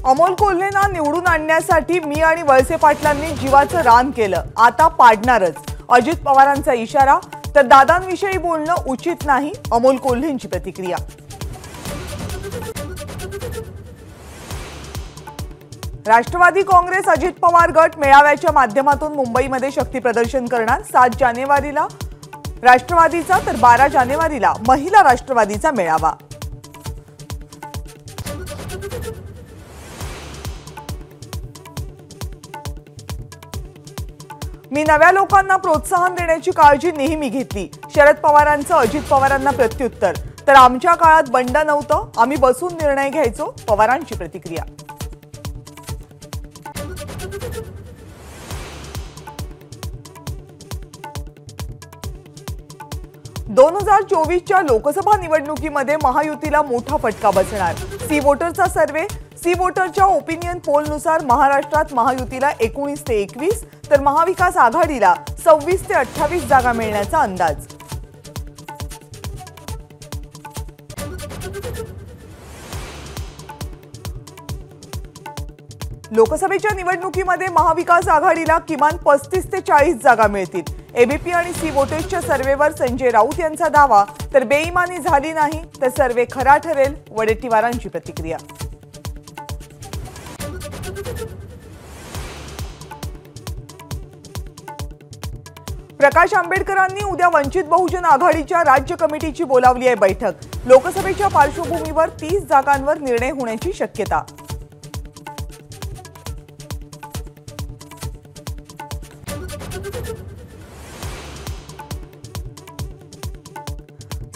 अमोल कोल्हेंना निवडून आणण्यासाठी मी आणि वळसे पाटलांनी जीवाचं रान केलं, आता पाडणारच, अजित पवारांचा इशारा. तर दादांविषयी बोलणं उचित नाही, अमोल कोल्हेंची प्रतिक्रिया. राष्ट्रवादी काँग्रेस अजित पवार गट मेळाव्याच्या माध्यमातून मुंबईमध्ये शक्ती प्रदर्शन करणार. 7 जानेवारीला राष्ट्रवादीचा तर 12 जानेवारीला महिला राष्ट्रवादीचा मेळावा. मी नव्या लोकांना प्रोत्साहन देण्याची काळजी नेहमी घेतली. शरद पवारांचं अजित पवारांना प्रत्युत्तर. तर आमच्या काळात बंड नव्हतं, आम्ही बसून निर्णय घ्यायचो, पवारांची प्रतिक्रिया. दोन 2024च्या लोकसभा निवडणुकीमध्ये महायुतीला मोठा फटका बसणार. सी वोटरचा सर्व्हे. सी वोटरच्या ओपिनियन पोलनुसार महाराष्ट्रात महायुतीला 19 ते 21 तर महाविकास आघाडीला 26 ते 28 जागा मिळण्याचा अंदाज. लोकसभेच्या निवडणुकीमध्ये महाविकास आघाडीला किमान 35 ते 40 जागा मिळतील. एबीपी आणि सी वोटर्सच्या सर्व्हेवर संजय राऊत यांचा दावा. तर बेईमानी झाली नाही तर सर्व्हे खरा ठरेल, वडेट्टीवारांची प्रतिक्रिया. प्रकाश आंबेडकरांनी उद्या वंचित बहुजन आघाडीच्या राज्य कमिटीची बोलावली आहे बैठक. लोकसभेच्या पार्श्वभूमीवर 30 जागांवर निर्णय होण्याची शक्यता.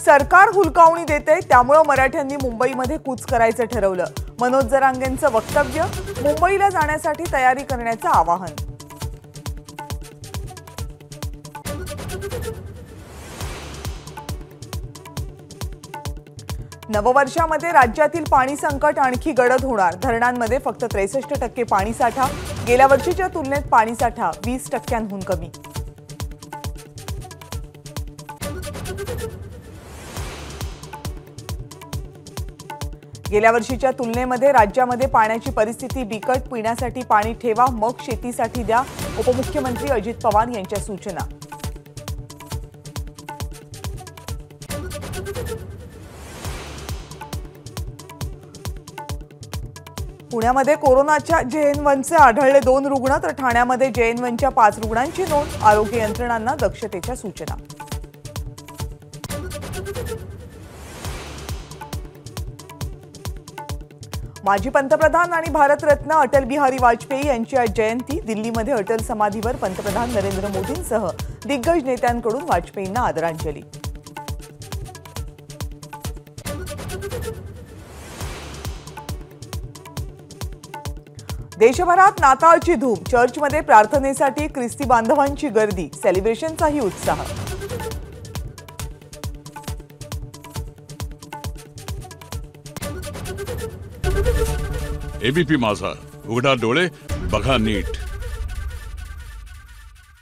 सरकार हुलकावणी देते, त्यामुळे मराठ्यांनी मुंबईमध्ये कूच करायचं ठरवलं. मनोज जरांगेंचं वक्तव्य. मुंबईला जाण्यासाठी तयारी करण्याचं आवाहन. नववर्षामध्ये राज्यातील पाणी संकट आणखी गडद होणार. धरणांमध्ये फक्त 63% पाणीसाठा. गेल्या वर्षीच्या तुलनेत पाणीसाठा 20%हून कमी. गेल्या वर्षीच्या तुलनेमध्ये राज्यामध्ये पाण्याची परिस्थिती बिकट. पिण्यासाठी पाणी ठेवा, मग शेतीसाठी द्या. उपमुख्यमंत्री अजित पवार यांच्या सूचना. पुण्यामध्ये कोरोनाच्या JN1चे आढळले 2 रुग्ण तर ठाण्यामध्ये JN1च्या 5 रुग्णांची नोंद. आरोग्य यंत्रणांना दक्षतेच्या सूचना. माजी पंतप्रधान आणि भारतरत्न अटल बिहारी वाजपेयी यांची आज जयंती. दिल्लीमध्ये अटल समाधीवर पंतप्रधान नरेंद्र मोदींसह दिग्गज नेत्यांकडून वाजपेयींना आदरांजली. देशभरात नाताळची धूम. चर्चमध्ये प्रार्थनेसाठी ख्रिस्ती बांधवांची गर्दी. सेलिब्रेशनचाही उत्साह. एबीपी माझा, उघडा डोळे बघा नीट.